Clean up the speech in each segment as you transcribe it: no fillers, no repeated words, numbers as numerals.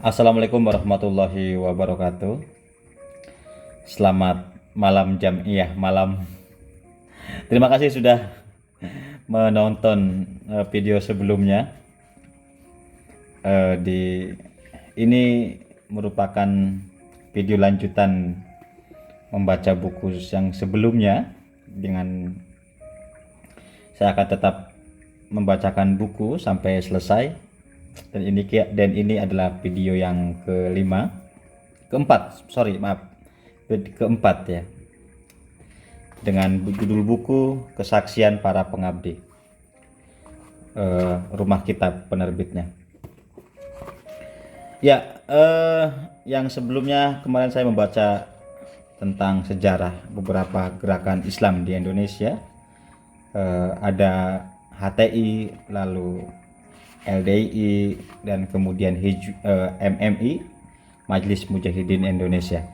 Assalamualaikum warahmatullahi wabarakatuh. Selamat malam jamiah malam. Terima kasih sudah menonton video sebelumnya. Ini merupakan video lanjutan membaca buku yang sebelumnya. Dengan saya akan tetap membacakan buku sampai selesai. Dan ini adalah video yang keempat ya, dengan judul buku Kesaksian Para Pengabdi, Rumah Kitab penerbitnya. Ya, yang sebelumnya kemarin saya membaca tentang sejarah beberapa gerakan Islam di Indonesia. Ada HTI, lalu LDI, dan kemudian MMI, Majelis Mujahidin Indonesia.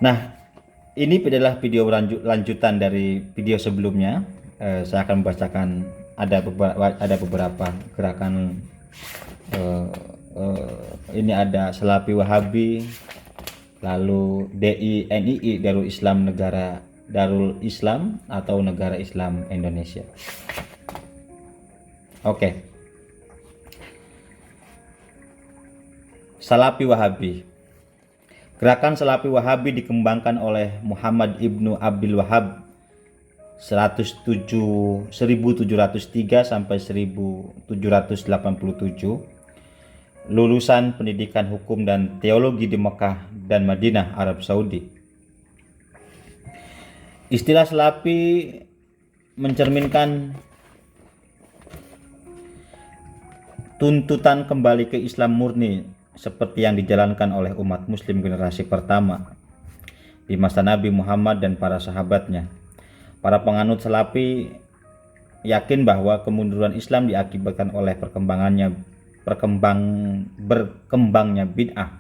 Nah, ini adalah video lanjutan dari video sebelumnya. Saya akan membacakan ada beberapa gerakan. Ini ada Salafi Wahabi, lalu DINII, Darul Islam atau Negara Islam Indonesia. Oke. Salafi Wahabi. Gerakan Salafi Wahabi dikembangkan oleh Muhammad Ibnu Abdul Wahab 1703 sampai 1787, lulusan pendidikan hukum dan teologi di Mekah dan Madinah, Arab Saudi. Istilah Salafi mencerminkan tuntutan kembali ke Islam murni seperti yang dijalankan oleh umat muslim generasi pertama di masa Nabi Muhammad dan para sahabatnya. Para penganut Salafi yakin bahwa kemunduran Islam diakibatkan oleh berkembangnya bid'ah,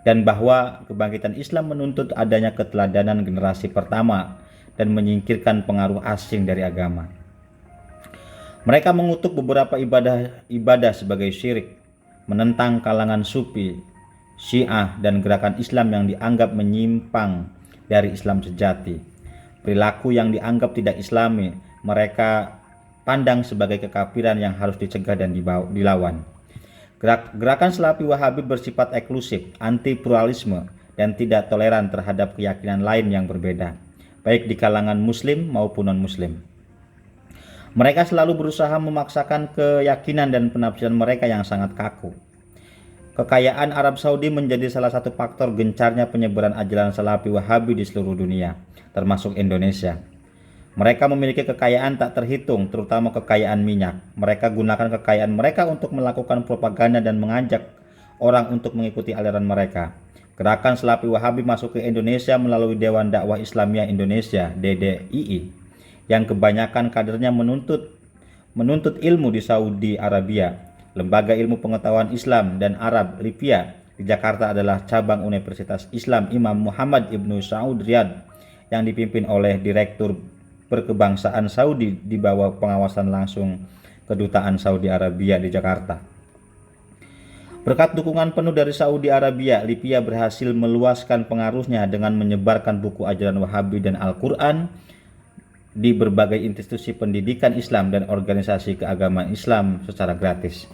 dan bahwa kebangkitan Islam menuntut adanya keteladanan generasi pertama dan menyingkirkan pengaruh asing dari agama. Mereka mengutuk beberapa ibadah sebagai syirik, menentang kalangan Sufi, Syiah, dan gerakan Islam yang dianggap menyimpang dari Islam sejati. Perilaku yang dianggap tidak Islami mereka pandang sebagai kekafiran yang harus dicegah dan dilawan. Gerakan Salafi Wahabi bersifat eksklusif, anti pluralisme, dan tidak toleran terhadap keyakinan lain yang berbeda, baik di kalangan muslim maupun non-muslim. Mereka selalu berusaha memaksakan keyakinan dan penafsiran mereka yang sangat kaku. Kekayaan Arab Saudi menjadi salah satu faktor gencarnya penyebaran ajaran Salafi Wahabi di seluruh dunia, termasuk Indonesia. Mereka memiliki kekayaan tak terhitung, terutama kekayaan minyak. Mereka gunakan kekayaan mereka untuk melakukan propaganda dan mengajak orang untuk mengikuti aliran mereka. Gerakan Salafi Wahabi masuk ke Indonesia melalui Dewan Dakwah Islamiyah Indonesia (DDII), yang kebanyakan kadernya menuntut ilmu di Saudi Arabia. Lembaga Ilmu Pengetahuan Islam dan Arab Lipia di Jakarta adalah cabang Universitas Islam Imam Muhammad Ibnu Saud Riyadh yang dipimpin oleh Direktur Berkebangsaan Saudi di bawah pengawasan langsung Kedutaan Saudi Arabia di Jakarta. Berkat dukungan penuh dari Saudi Arabia, Lipia berhasil meluaskan pengaruhnya dengan menyebarkan buku ajaran Wahabi dan Al-Quran di berbagai institusi pendidikan Islam dan organisasi keagamaan Islam secara gratis.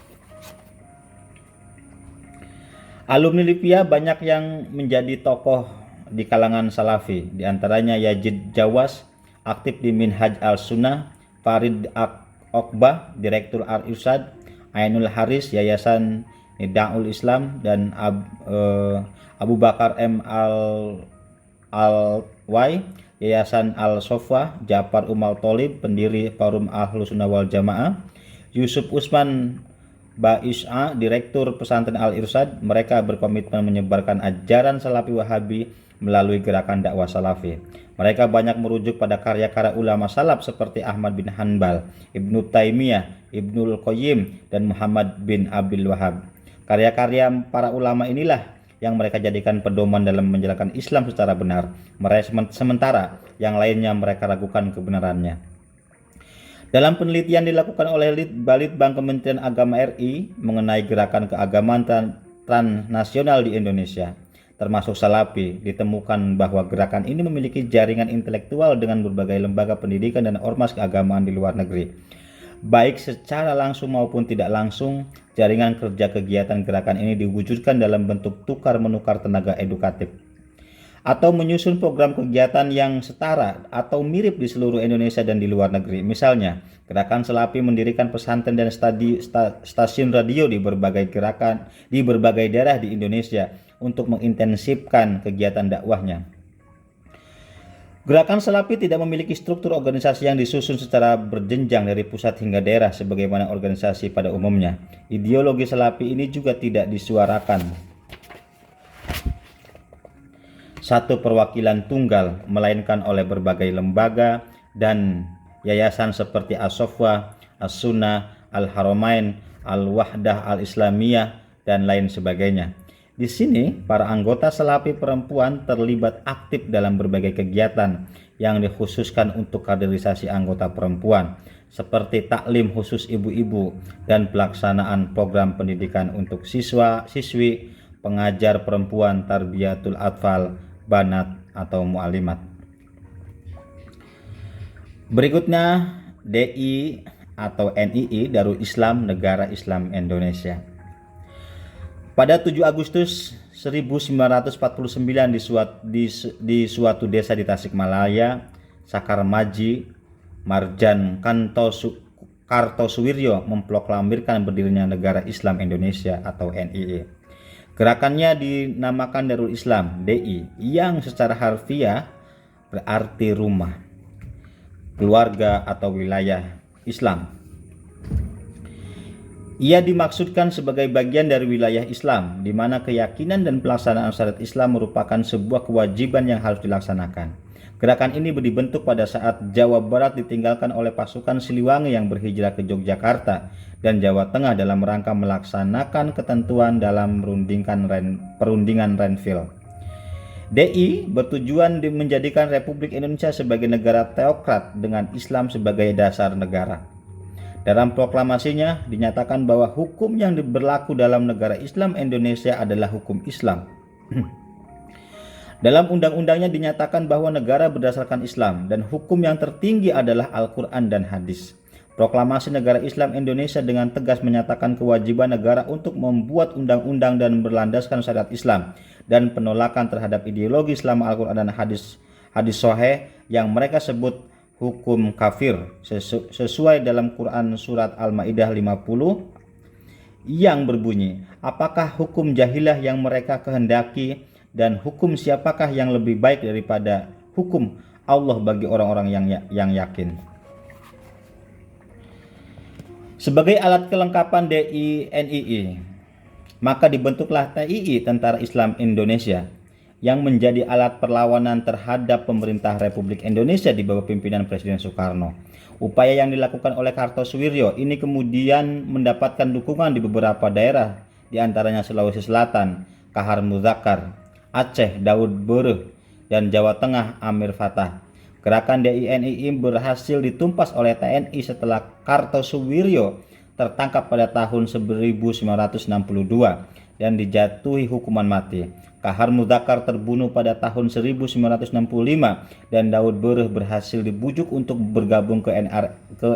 Alumni Lipia banyak yang menjadi tokoh di kalangan Salafi, di antaranya Yazid Jawas, aktif di Minhaj al-Sunnah, Farid Okbah, Direktur Al-Irsyad, Ainul Haris, Yayasan Nida'ul Islam, dan Abu Bakar M. Al-Wai, Yayasan Al-Sofah, Ja'far Umal Tholib, pendiri Forum Ahlus Sunnah wal Jamaah, Yusuf Usman Bais'a, Direktur Pesantren Al-Irsyad. Mereka berkomitmen menyebarkan ajaran Salafi Wahabi melalui gerakan dakwah Salafi. Mereka banyak merujuk pada karya-karya ulama salaf seperti Ahmad bin Hanbal, Ibnu Taimiyah, Ibnul Qayyim, dan Muhammad bin Abdul Wahab. Karya-karya para ulama inilah yang mereka jadikan pedoman dalam menjalankan Islam secara benar, sementara yang lainnya mereka ragukan kebenarannya. Dalam penelitian dilakukan oleh Balitbang Kementerian Agama RI mengenai gerakan keagamaan transnasional di Indonesia, termasuk Salafi. Ditemukan bahwa gerakan ini memiliki jaringan intelektual dengan berbagai lembaga pendidikan dan ormas keagamaan di luar negeri. Baik secara langsung maupun tidak langsung, jaringan kerja kegiatan gerakan ini diwujudkan dalam bentuk tukar-menukar tenaga edukatif atau menyusun program kegiatan yang setara atau mirip di seluruh Indonesia dan di luar negeri. Misalnya, gerakan Salafi mendirikan pesantren dan stasiun radio di berbagai daerah di Indonesia untuk mengintensifkan kegiatan dakwahnya. Gerakan Salafi tidak memiliki struktur organisasi yang disusun secara berjenjang dari pusat hingga daerah sebagaimana organisasi pada umumnya. Ideologi Salafi ini juga tidak disuarakan satu perwakilan tunggal, melainkan oleh berbagai lembaga dan yayasan seperti As-Sofwa, As-Sunnah, Al-Haramain, Al-Wahdah Al-Islamiyah, dan lain sebagainya. Di sini, para anggota Salafi perempuan terlibat aktif dalam berbagai kegiatan yang dikhususkan untuk kaderisasi anggota perempuan, seperti taklim khusus ibu-ibu dan pelaksanaan program pendidikan untuk siswa-siswi, pengajar perempuan, tarbiyatul atfal, banat atau mu'alimat. Berikutnya DI atau NII, Darul Islam Negara Islam Indonesia. Pada 7 Agustus 1949 di suatu desa di Tasikmalaya, Sakar Maji Marjan Kartosuwiryo memproklamirkan berdirinya Negara Islam Indonesia atau NII. Gerakannya dinamakan Darul Islam, DI, yang secara harfiah berarti rumah, keluarga atau wilayah Islam. Ia dimaksudkan sebagai bagian dari wilayah Islam, di mana keyakinan dan pelaksanaan syariat Islam merupakan sebuah kewajiban yang harus dilaksanakan. Gerakan ini dibentuk pada saat Jawa Barat ditinggalkan oleh pasukan Siliwangi yang berhijrah ke Yogyakarta dan Jawa Tengah dalam rangka melaksanakan ketentuan dalam perundingan Renville. DI bertujuan menjadikan Republik Indonesia sebagai negara teokrat dengan Islam sebagai dasar negara. Dalam proklamasinya dinyatakan bahwa hukum yang berlaku dalam negara Islam Indonesia adalah hukum Islam. Dalam undang-undangnya dinyatakan bahwa negara berdasarkan Islam dan hukum yang tertinggi adalah Al-Quran dan Hadis. Proklamasi Negara Islam Indonesia dengan tegas menyatakan kewajiban negara untuk membuat undang-undang dan berlandaskan syariat Islam dan penolakan terhadap ideologi selama Al-Quran dan hadis sahih yang mereka sebut hukum kafir sesuai dalam Quran surat Al-Maidah 50 yang berbunyi, apakah hukum jahilah yang mereka kehendaki dan hukum siapakah yang lebih baik daripada hukum Allah bagi orang-orang yang yakin. Sebagai alat kelengkapan DI NII, maka dibentuklah TII Tentara Islam Indonesia yang menjadi alat perlawanan terhadap pemerintah Republik Indonesia di bawah pimpinan Presiden Soekarno. Upaya yang dilakukan oleh Kartosuwiryo ini kemudian mendapatkan dukungan di beberapa daerah, di antaranya Sulawesi Selatan, Kahar Muzakar, Aceh, Daud Bereh, dan Jawa Tengah, Amir Fatah. Gerakan DI NII berhasil ditumpas oleh TNI setelah Kartosuwiryo tertangkap pada tahun 1962 dan dijatuhi hukuman mati. Kahar Muzakar terbunuh pada tahun 1965 dan Daud Bereh berhasil dibujuk untuk bergabung ke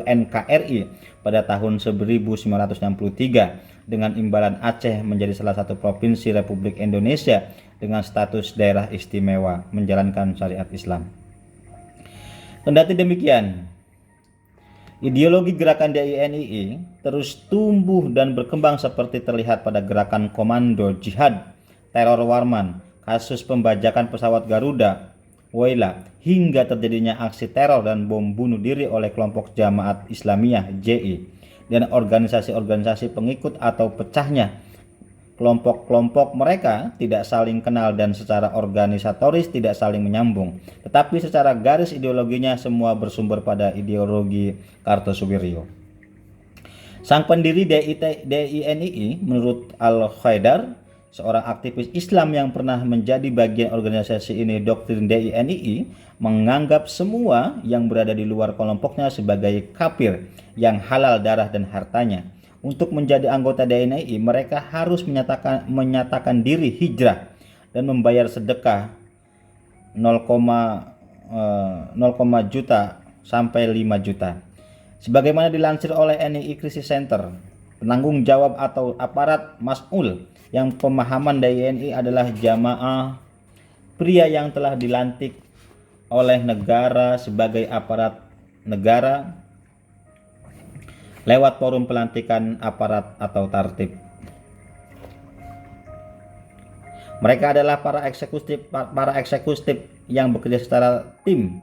NKRI pada tahun 1963 dengan imbalan Aceh menjadi salah satu provinsi Republik Indonesia dengan status daerah istimewa menjalankan syariat Islam. Kendati demikian, ideologi gerakan DI NII terus tumbuh dan berkembang seperti terlihat pada gerakan Komando Jihad, teror Warman, kasus pembajakan pesawat Garuda, Woyla, hingga terjadinya aksi teror dan bom bunuh diri oleh kelompok Jamaat Islamiyah JI dan organisasi-organisasi pengikut atau pecahnya. Kelompok-kelompok mereka tidak saling kenal dan secara organisatoris tidak saling menyambung, tetapi secara garis ideologinya semua bersumber pada ideologi Kartosuwiryo. Sang pendiri DI NII menurut Al-Khaidar, seorang aktivis Islam yang pernah menjadi bagian organisasi ini, doktrin DI NII menganggap semua yang berada di luar kelompoknya sebagai kafir yang halal darah dan hartanya. Untuk menjadi anggota DNI, mereka harus menyatakan diri hijrah dan membayar sedekah 0, juta sampai 5 juta. Sebagaimana dilansir oleh NII Crisis Center, penanggung jawab atau aparat mas'ul yang pemahaman DNI adalah jamaah pria yang telah dilantik oleh negara sebagai aparat negara lewat forum pelantikan aparat atau tartib. Mereka adalah para eksekutif yang bekerja secara tim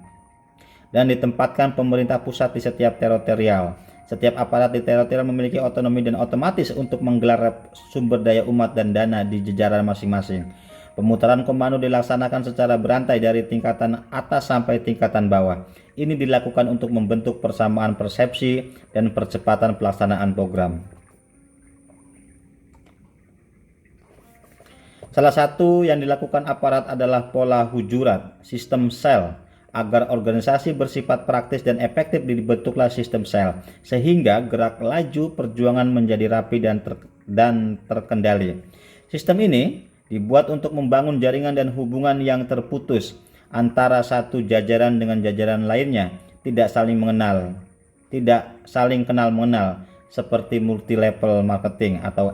dan ditempatkan pemerintah pusat di setiap teritorial. Setiap aparat di teritorial memiliki otonomi dan otomatis untuk menggelar sumber daya umat dan dana di jajaran masing-masing. Pemutaran komando dilaksanakan secara berantai dari tingkatan atas sampai tingkatan bawah. Ini dilakukan untuk membentuk persamaan persepsi dan percepatan pelaksanaan program. Salah satu yang dilakukan aparat adalah pola hujurat, sistem sel. Agar organisasi bersifat praktis dan efektif dibentuklah sistem sel, sehingga gerak laju perjuangan menjadi rapi dan terkendali. Sistem ini dibuat untuk membangun jaringan dan hubungan yang terputus antara satu jajaran dengan jajaran lainnya, tidak saling kenal mengenal, seperti multi level marketing atau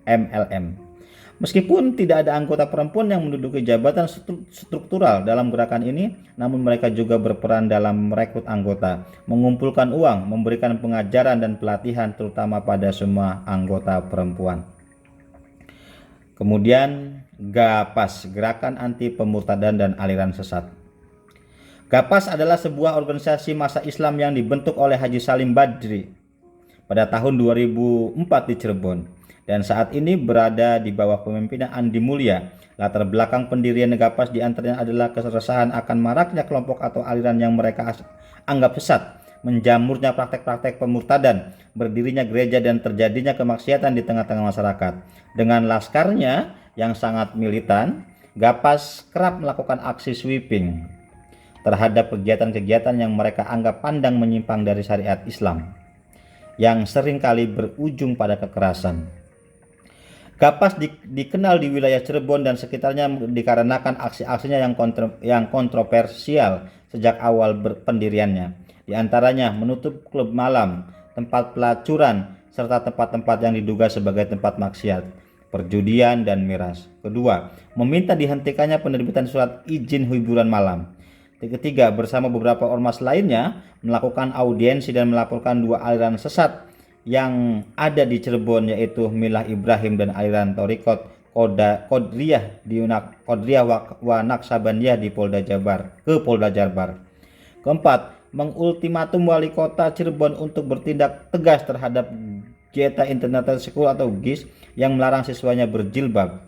MLM. Meskipun tidak ada anggota perempuan yang menduduki jabatan struktural dalam gerakan ini, namun mereka juga berperan dalam merekrut anggota, mengumpulkan uang, memberikan pengajaran dan pelatihan terutama pada semua anggota perempuan. Kemudian GAPAS, Gerakan Anti Pemurtadan dan Aliran Sesat. GAPAS adalah sebuah organisasi massa Islam yang dibentuk oleh Haji Salim Badri pada tahun 2004 di Cirebon, dan saat ini berada di bawah kepemimpinan Andi Mulya. Latar belakang pendirian GAPAS diantaranya adalah keresahan akan maraknya kelompok atau aliran yang mereka anggap sesat, menjamurnya praktek-praktek pemurtadan, berdirinya gereja dan terjadinya kemaksiatan di tengah-tengah masyarakat. Dengan laskarnya yang sangat militan, GAPAS kerap melakukan aksi sweeping terhadap kegiatan-kegiatan yang mereka anggap pandang menyimpang dari syariat Islam, yang seringkali berujung pada kekerasan. GAPAS dikenal di wilayah Cirebon dan sekitarnya dikarenakan aksi-aksinya yang kontroversial sejak awal pendiriannya. Di antaranya menutup klub malam, tempat pelacuran, serta tempat-tempat yang diduga sebagai tempat maksiat, perjudian, dan miras. Kedua, meminta dihentikannya penerbitan surat izin hiburan malam. Ketiga, bersama beberapa ormas lainnya melakukan audiensi dan melaporkan 2 aliran sesat yang ada di Cirebon, yaitu Milah Ibrahim dan aliran Torikot Kodriyah wa Naksabaniyah di Polda Jabar. Keempat, mengultimatum wali kota Cirebon untuk bertindak tegas terhadap Geta International School atau GIS yang melarang siswanya berjilbab.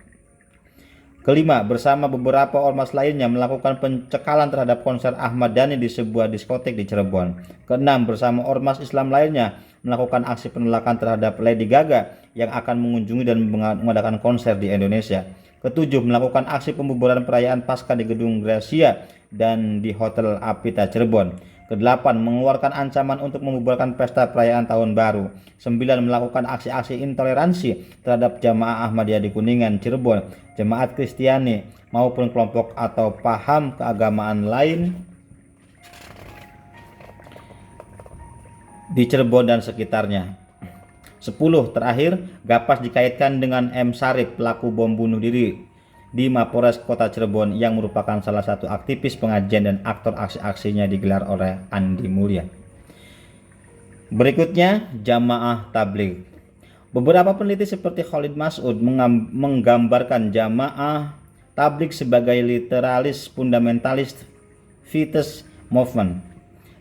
Kelima, bersama beberapa ormas lainnya melakukan pencekalan terhadap konser Ahmad Dhani di sebuah diskotek di Cirebon. Keenam, bersama ormas Islam lainnya melakukan aksi penolakan terhadap Lady Gaga yang akan mengunjungi dan mengadakan konser di Indonesia. Ketujuh, melakukan aksi pembubaran perayaan Paskah di Gedung Gracia dan di Hotel Apita Cirebon. Kedelapan, mengeluarkan ancaman untuk membubarkan pesta perayaan Tahun Baru. 9, melakukan aksi-aksi intoleransi terhadap jamaah Ahmadiyah di Kuningan, Cirebon, jemaat Kristiani, maupun kelompok atau paham keagamaan lain di Cirebon dan sekitarnya. 10, terakhir, GAPAS dikaitkan dengan M. Sarip, pelaku bom bunuh diri di Mapores Kota Cirebon yang merupakan salah satu aktivis pengajian dan aktor aksi-aksinya digelar oleh Andi Mulya. Berikutnya, Jamaah Tabligh. Beberapa peneliti seperti Khalid Mas'ud menggambarkan Jamaah Tabligh sebagai literalis fundamentalis fetish movement.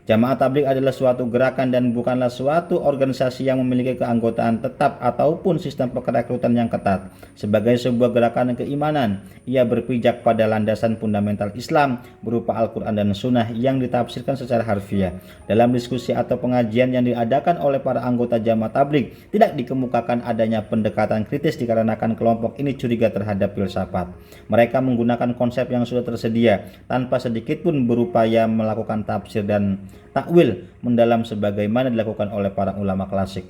Jamaah Tabligh adalah suatu gerakan dan bukanlah suatu organisasi yang memiliki keanggotaan tetap ataupun sistem perekrutan yang ketat. Sebagai sebuah gerakan keimanan, ia berpijak pada landasan fundamental Islam berupa Al-Quran dan Sunnah yang ditafsirkan secara harfiah. Dalam diskusi atau pengajian yang diadakan oleh para anggota Jamaah Tabligh, tidak dikemukakan adanya pendekatan kritis dikarenakan kelompok ini curiga terhadap filsafat. Mereka menggunakan konsep yang sudah tersedia tanpa sedikit pun berupaya melakukan tafsir dan takwil mendalam sebagaimana dilakukan oleh para ulama klasik.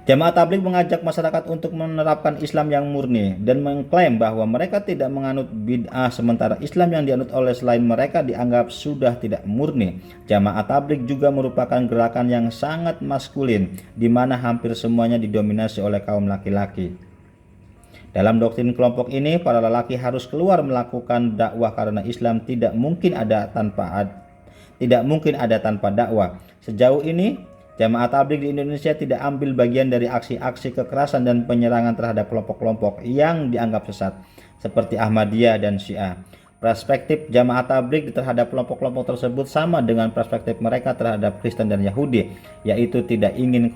Jamaah tabligh mengajak masyarakat untuk menerapkan Islam yang murni dan mengklaim bahwa mereka tidak menganut bid'ah, sementara Islam yang dianut oleh selain mereka dianggap sudah tidak murni. Jamaah tabligh juga merupakan gerakan yang sangat maskulin, di mana hampir semuanya didominasi oleh kaum laki-laki. Dalam doktrin kelompok ini, para lelaki harus keluar melakukan dakwah karena Islam tidak mungkin ada tanpa dakwah. Sejauh ini, Jamaah tabligh di Indonesia tidak ambil bagian dari aksi-aksi kekerasan dan penyerangan terhadap kelompok-kelompok yang dianggap sesat, seperti Ahmadiyah dan Syiah. Perspektif jamaah tabligh terhadap kelompok-kelompok tersebut sama dengan perspektif mereka terhadap Kristen dan Yahudi, yaitu tidak ingin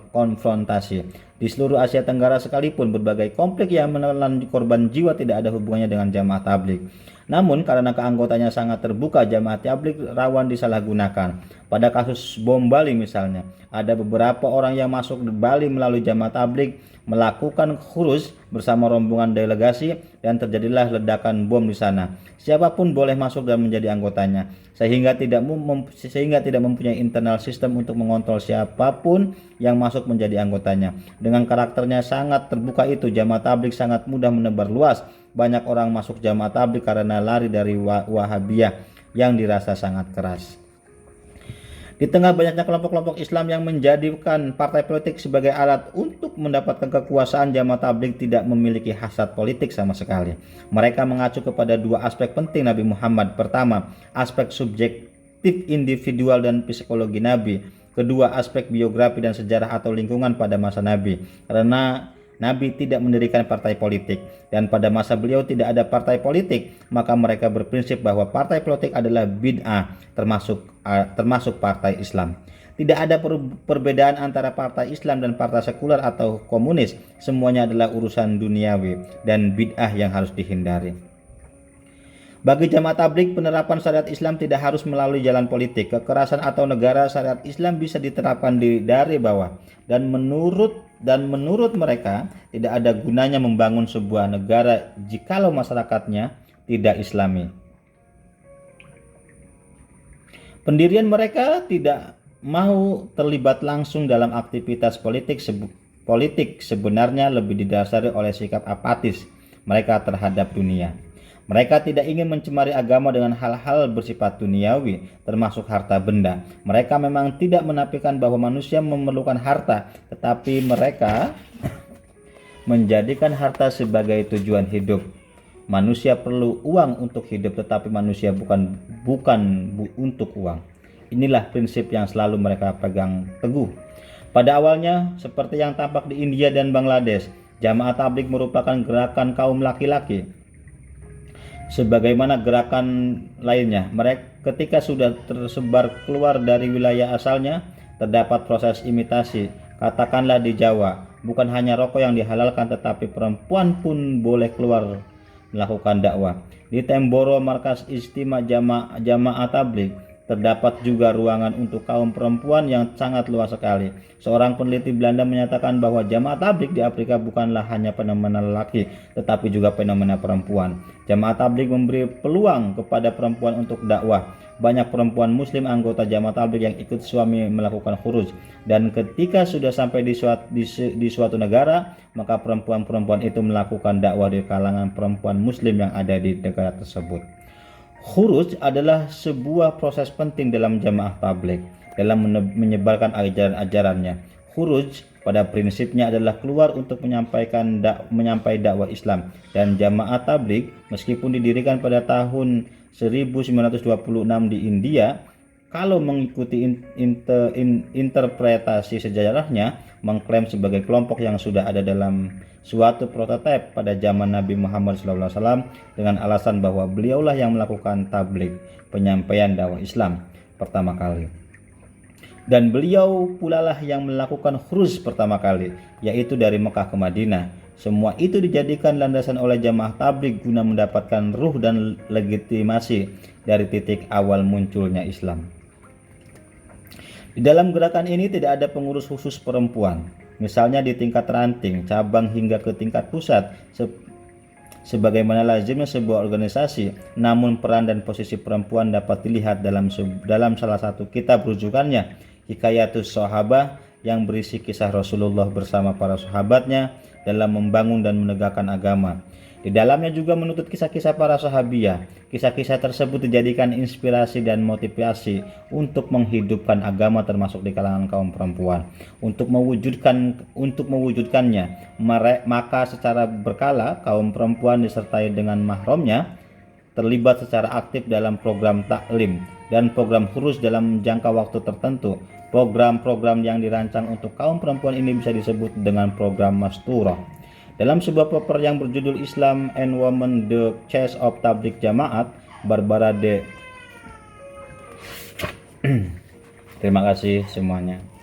konfrontasi. Di seluruh Asia Tenggara sekalipun, berbagai konflik yang menelan korban jiwa tidak ada hubungannya dengan jamaah tabligh. Namun karena keanggotaannya sangat terbuka, jamaah tabligh rawan disalahgunakan. Pada kasus bom Bali misalnya, ada beberapa orang yang masuk di Bali melalui jamaah tabligh melakukan khuruj bersama rombongan delegasi dan terjadilah ledakan bom di sana. Siapapun boleh masuk dan menjadi anggotanya, sehingga tidak mempunyai internal sistem untuk mengontrol siapapun yang masuk menjadi anggotanya. Dengan karakternya sangat terbuka itu, jamaah tabligh sangat mudah menebar luas. Banyak orang masuk jamaah tabligh karena lari dari Wahabiyah yang dirasa sangat keras. Di tengah banyaknya kelompok-kelompok Islam yang menjadikan partai politik sebagai alat untuk mendapatkan kekuasaan, jamaah tabligh tidak memiliki hasrat politik sama sekali. Mereka mengacu kepada dua aspek penting Nabi Muhammad. Pertama, aspek subjektif individual dan psikologi Nabi. Kedua, aspek biografi dan sejarah atau lingkungan pada masa Nabi. Karena Nabi tidak mendirikan partai politik dan pada masa beliau tidak ada partai politik, maka mereka berprinsip bahwa partai politik adalah bid'ah, termasuk partai Islam. Tidak ada perbedaan antara partai Islam dan partai sekuler atau komunis. Semuanya adalah urusan duniawi dan bid'ah yang harus dihindari. Bagi jamaah tabligh, penerapan syariat Islam tidak harus melalui jalan politik, kekerasan atau negara. Syariat Islam bisa diterapkan dari bawah. Dan menurut mereka tidak ada gunanya membangun sebuah negara jikalau masyarakatnya tidak Islami. Pendirian mereka tidak mau terlibat langsung dalam aktivitas politik sebenarnya lebih didasari oleh sikap apatis mereka terhadap dunia. Mereka tidak ingin mencemari agama dengan hal-hal bersifat duniawi, termasuk harta benda. Mereka memang tidak menafikan bahwa manusia memerlukan harta, tetapi mereka menjadikan harta sebagai tujuan hidup. Manusia perlu uang untuk hidup, tetapi manusia bukan untuk uang. Inilah prinsip yang selalu mereka pegang teguh. Pada awalnya, seperti yang tampak di India dan Bangladesh, jamaah tabligh merupakan gerakan kaum laki-laki. Sebagaimana gerakan lainnya, mereka ketika sudah tersebar keluar dari wilayah asalnya, terdapat proses imitasi. Katakanlah di Jawa, bukan hanya rokok yang dihalalkan, tetapi perempuan pun boleh keluar melakukan dakwah. Di Temboro, markas istimewa jamaah tabligh, terdapat juga ruangan untuk kaum perempuan yang sangat luas sekali. Seorang peneliti Belanda menyatakan bahwa jamaah tabligh di Afrika bukanlah hanya fenomena lelaki, tetapi juga fenomena perempuan. Jamaah tabligh memberi peluang kepada perempuan untuk dakwah. Banyak perempuan muslim anggota jamaah tabligh yang ikut suami melakukan khuruj, dan ketika sudah sampai di suatu negara, maka perempuan-perempuan itu melakukan dakwah di kalangan perempuan muslim yang ada di negara tersebut. Khuruj adalah sebuah proses penting dalam jamaah tabligh dalam menyebarkan ajaran-ajarannya. Khuruj pada prinsipnya adalah keluar untuk menyampaikan dakwah Islam, dan jamaah tabligh meskipun didirikan pada tahun 1926 di India, kalau mengikuti interpretasi sejarahnya, mengklaim sebagai kelompok yang sudah ada dalam suatu prototipe pada zaman Nabi Muhammad SAW dengan alasan bahwa beliaulah yang melakukan tabligh, penyampaian dakwah Islam pertama kali. Dan beliau pula lah yang melakukan khuruj pertama kali, yaitu dari Mekah ke Madinah. Semua itu dijadikan landasan oleh jamaah tabligh guna mendapatkan ruh dan legitimasi dari titik awal munculnya Islam. Di dalam gerakan ini tidak ada pengurus khusus perempuan, misalnya di tingkat ranting, cabang hingga ke tingkat pusat, sebagaimana lazimnya sebuah organisasi. Namun peran dan posisi perempuan dapat dilihat dalam salah satu kitab rujukannya, Hikayatus Sahabah, yang berisi kisah Rasulullah bersama para sahabatnya dalam membangun dan menegakkan agama. Di dalamnya juga menuntut kisah-kisah para sahabiah. Kisah-kisah tersebut dijadikan inspirasi dan motivasi untuk menghidupkan agama termasuk di kalangan kaum perempuan. Untuk mewujudkannya, maka secara berkala kaum perempuan disertai dengan mahramnya terlibat secara aktif dalam program taklim dan program khusus dalam jangka waktu tertentu. Program-program yang dirancang untuk kaum perempuan ini bisa disebut dengan program Masturah. Dalam sebuah paper yang berjudul Islam and Women: The Chase of Tabligh Jamaat, Barbara D. Terima kasih semuanya.